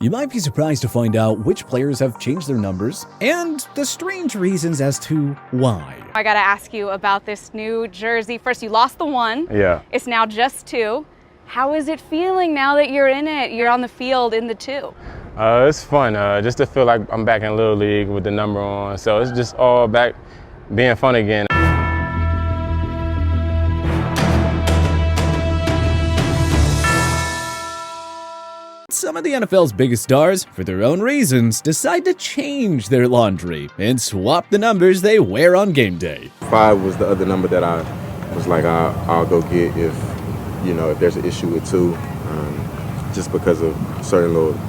You might be surprised to find out which players have changed their numbers and the strange reasons as to why. I gotta ask you about this new jersey. First, you lost the one. Yeah. It's now just two. How is it feeling now that you're in it? You're on the field in the two. It's fun, just to feel like I'm back in Little League with the number on. So it's just all back being fun again. Some of the NFL's biggest stars, for their own reasons, decide to change their laundry and swap the numbers they wear on game day. 5 was the other number that I was like, I'll go get if there's an issue with 2, just because of certain little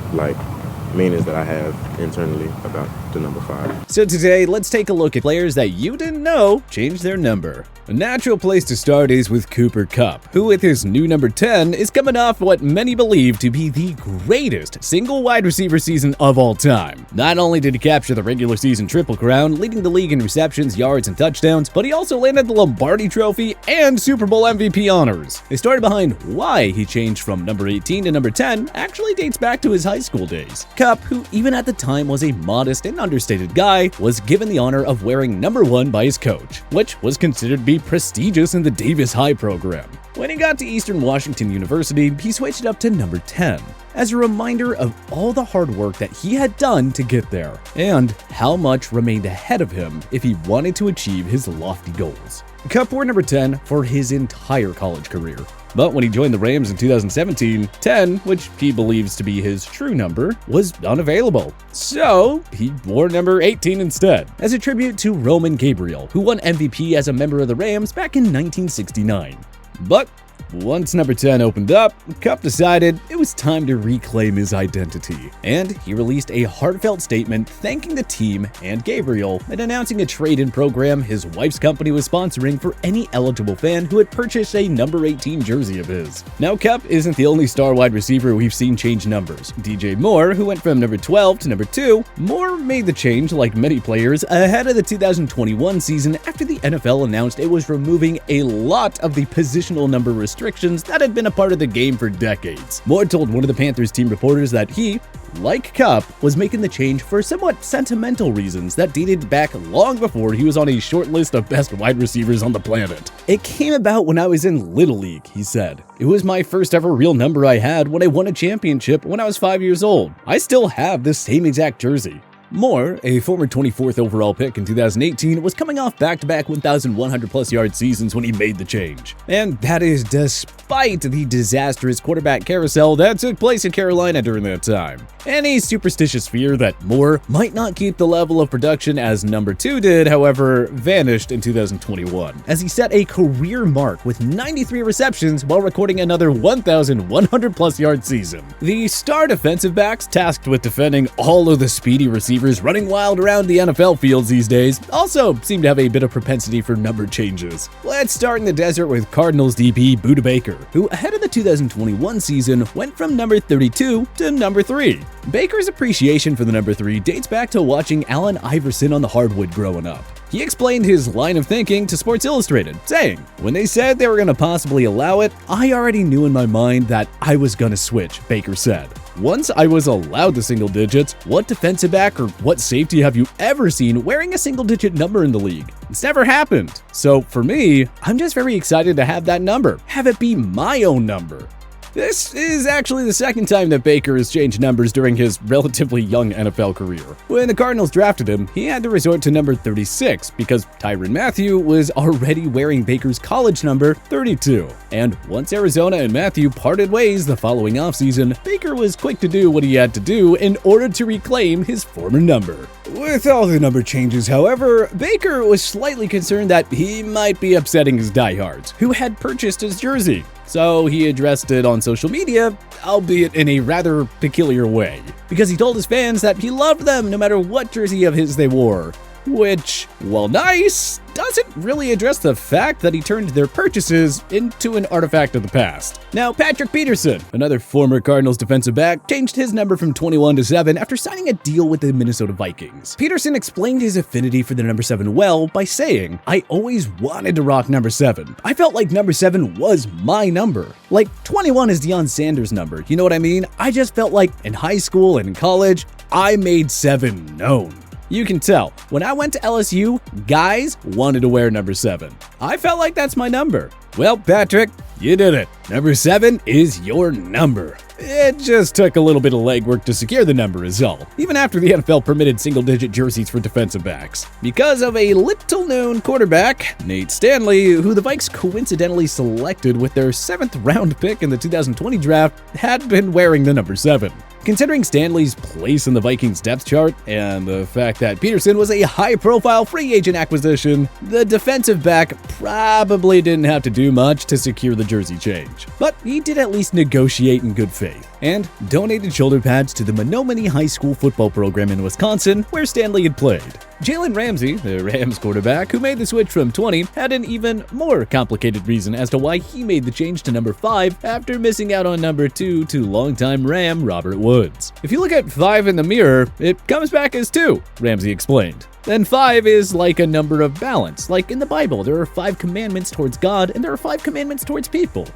meanings that I have internally about the number 5. So today, let's take a look at players that you didn't know changed their number. A natural place to start is with Cooper Kupp, who with his new number 10 is coming off what many believe to be the greatest single wide receiver season of all time. Not only did he capture the regular season Triple Crown, leading the league in receptions, yards, and touchdowns, but he also landed the Lombardi Trophy and Super Bowl MVP honors. The story behind why he changed from number 18 to number 10 actually dates back to his high school days. Kupp, who even at the time was a modest and understated guy, was given the honor of wearing number 1 by his coach, which was considered to be prestigious in the Davis High program. When he got to Eastern Washington University, he switched it up to number 10, as a reminder of all the hard work that he had done to get there, and how much remained ahead of him if he wanted to achieve his lofty goals. Kupp wore number 10 for his entire college career. But when he joined the Rams in 2017, 10, which he believes to be his true number, was unavailable. So he wore number 18 instead, as a tribute to Roman Gabriel, who won MVP as a member of the Rams back in 1969. But once number 10 opened up, Kupp decided it was time to reclaim his identity, and he released a heartfelt statement thanking the team and Gabriel and announcing a trade-in program his wife's company was sponsoring for any eligible fan who had purchased a number 18 jersey of his. Now, Kupp isn't the only star wide receiver we've seen change numbers. DJ Moore, who went from number 12 to number 2, Moore made the change, like many players, ahead of the 2021 season after the NFL announced it was removing a lot of the positional number restrictions that had been a part of the game for decades. Moore told one of the Panthers team reporters that he, like Kupp, was making the change for somewhat sentimental reasons that dated back long before he was on a short list of best wide receivers on the planet. It came about when I was in Little League, he said. It was my first ever real number I had when I won a championship when I was 5 years old. I still have the same exact jersey. Moore, a former 24th overall pick in 2018, was coming off back-to-back 1,100-plus yard seasons when he made the change. And that is despite the disastrous quarterback carousel that took place in Carolina during that time. Any superstitious fear that Moore might not keep the level of production as number 2 did, however, vanished in 2021, as he set a career mark with 93 receptions while recording another 1,100-plus yard season. The star defensive backs tasked with defending all of the speedy receivers running wild around the NFL fields these days also seem to have a bit of propensity for number changes. Let's start in the desert with Cardinals DB Budda Baker, who ahead of the 2021 season went from number 32 to number 3. Baker's appreciation for the number 3 dates back to watching Allen Iverson on the hardwood growing up. He explained his line of thinking to Sports Illustrated, saying, "When they said they were going to possibly allow it, I already knew in my mind that I was going to switch," Baker said. "Once I was allowed the single digits, what defensive back or what safety have you ever seen wearing a single-digit number in the league? It's never happened. So for me, I'm just very excited to have that number, have it be my own number." This is actually the second time that Baker has changed numbers during his relatively young NFL career. When the Cardinals drafted him, he had to resort to number 36 because Tyrann Mathieu was already wearing Baker's college number 32. And once Arizona and Mathieu parted ways the following offseason, Baker was quick to do what he had to do in order to reclaim his former number. With all the number changes, however, Baker was slightly concerned that he might be upsetting his diehards, who had purchased his jersey. So he addressed it on social media, albeit in a rather peculiar way, because he told his fans that he loved them no matter what jersey of his they wore. which, while nice, doesn't really address the fact that he turned their purchases into an artifact of the past. Now, Patrick Peterson, another former Cardinals defensive back, changed his number from 21 to 7 after signing a deal with the Minnesota Vikings. Peterson explained his affinity for the number 7 well by saying, "I always wanted to rock number 7. I felt like number 7 was my number. Like, 21 is Deion Sanders' number, you know what I mean? I just felt like in high school and in college, I made 7 known." You can tell, when I went to LSU, guys wanted to wear number 7. I felt like that's my number. Well, Patrick, you did it. Number 7 is your number. It just took a little bit of legwork to secure the number is all, even after the NFL permitted single-digit jerseys for defensive backs. Because of a little-known quarterback, Nate Stanley, who the Vikes coincidentally selected with their 7th round pick in the 2020 draft, had been wearing the number 7. Considering Stanley's place in the Vikings depth chart and the fact that Peterson was a high-profile free agent acquisition, the defensive back probably didn't have to do much to secure the jersey change. But he did at least negotiate in good faith and donated shoulder pads to the Menominee High School football program in Wisconsin, where Stanley had played. Jalen Ramsey, the Rams quarterback who made the switch from 20, had an even more complicated reason as to why he made the change to number 5 after missing out on number 2 to longtime Ram Robert Woods. "If you look at 5 in the mirror, it comes back as 2, Ramsey explained. Then 5 is like a number of balance. Like in the Bible, there are 5 commandments towards God and there are 5 commandments towards people.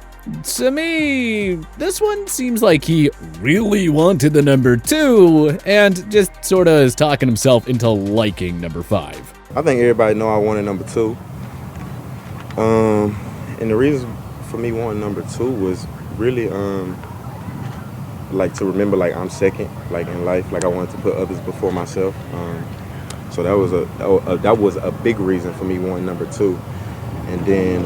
To me, this one seems like he really wanted the number 2 and just sorta is talking himself into liking number 5. I think everybody know I wanted number 2. And the reason for me wanting number 2 was really like to remember like I'm second like in life. Like I wanted to put others before myself. So that was a big reason for me wanting number 2. And then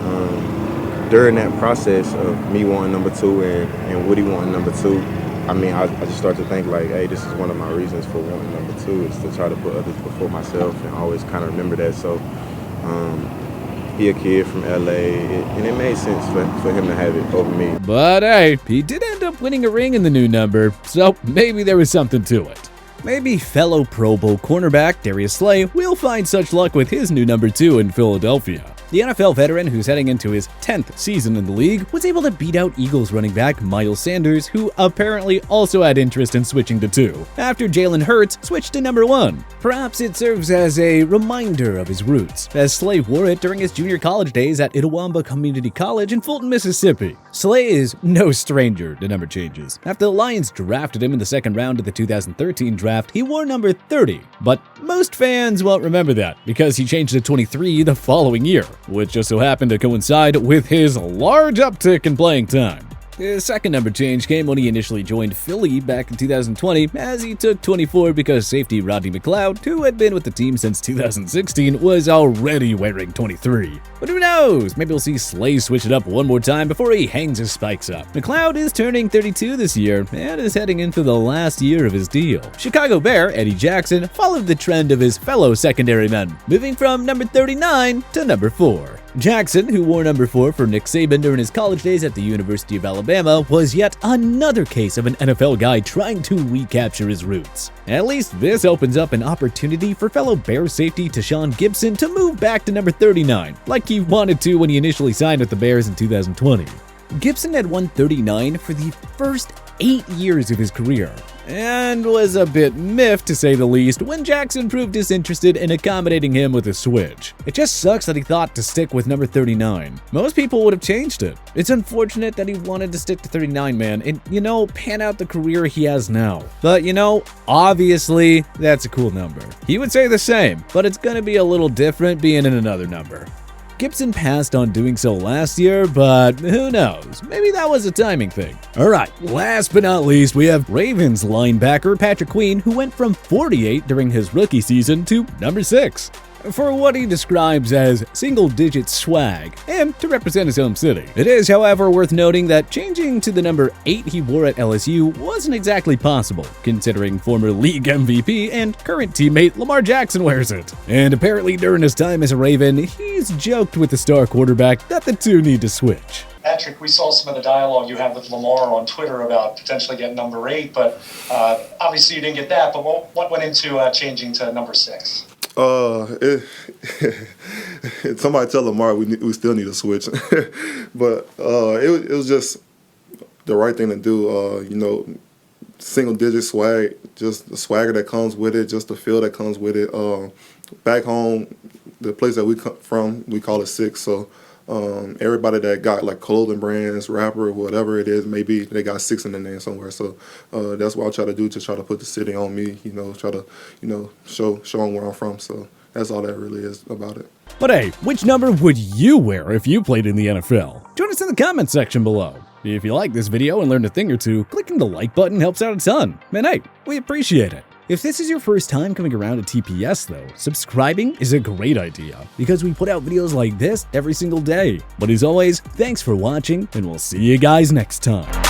during that process of me wanting number 2 and Woody wanting number 2, I mean, I just started to think like, hey, this is one of my reasons for wanting number 2 is to try to put others before myself and always kind of remember that. So he a kid from LA, and it made sense for him to have it over me. But hey, he did end up winning a ring in the new number, so maybe there was something to it. Maybe fellow Pro Bowl cornerback Darius Slay will find such luck with his new number 2 in Philadelphia. The NFL veteran, who's heading into his 10th season in the league, was able to beat out Eagles running back Miles Sanders, who apparently also had interest in switching to 2, after Jalen Hurts switched to number 1. Perhaps it serves as a reminder of his roots, as Slay wore it during his junior college days at Itawamba Community College in Fulton, Mississippi. Slay is no stranger to number changes. After the Lions drafted him in the 2nd round of the 2013 draft, he wore number 30, but most fans won't remember that because he changed to 23 the following year, which just so happened to coincide with his large uptick in playing time. His second number change came when he initially joined Philly back in 2020, as he took 24 because safety Rodney McLeod, who had been with the team since 2016, was already wearing 23. But who knows, maybe we'll see Slay switch it up one more time before he hangs his spikes up. McLeod is turning 32 this year and is heading into the last year of his deal. Chicago Bear Eddie Jackson followed the trend of his fellow secondary men, moving from number 39 to number 4. Jackson, who wore number 4 for Nick Saban during his college days at the University of Alabama, was yet another case of an NFL guy trying to recapture his roots. At least this opens up an opportunity for fellow Bears safety Tashawn Gibson to move back to number 39, like he wanted to when he initially signed with the Bears in 2020. Gibson had won 39 for the first 8 years of his career, and was a bit miffed to say the least when Jackson proved disinterested in accommodating him with a switch. It just sucks that he thought to stick with number 39. Most people would have changed it. It's unfortunate that he wanted to stick to 39, man, and pan out the career he has now. But obviously that's a cool number. He would say the same, but it's gonna be a little different being in another number. Gibson passed on doing so last year, but who knows? Maybe that was a timing thing. Alright, last but not least, we have Ravens linebacker Patrick Queen, who went from 48 during his rookie season to number 6. For what he describes as single-digit swag, and to represent his home city. It is, however, worth noting that changing to the number 8 he wore at LSU wasn't exactly possible, considering former league MVP and current teammate Lamar Jackson wears it. And apparently during his time as a Raven, he's joked with the star quarterback that the two need to switch. Patrick, we saw some of the dialogue you had with Lamar on Twitter about potentially getting number 8, but obviously you didn't get that. But what went into changing to number 6? Somebody tell Lamar we still need a switch, but it was just the right thing to do. You know, single digit swag, just the swagger that comes with it, just the feel that comes with it. Back home, the place that we come from, we call it Six. So everybody that got like clothing brands, rapper, whatever it is, maybe they got Six in the name somewhere. So that's what I try to do, to try to put the city on me. You know, try to show them where I'm from. So that's all that really is about it. But hey, which number would you wear if you played in the NFL? Join us in the comment section below. If you like this video and learned a thing or two, clicking the like button helps out a ton. And hey, we appreciate it. If this is your first time coming around to TPS though, subscribing is a great idea because we put out videos like this every single day. But as always, thanks for watching and we'll see you guys next time.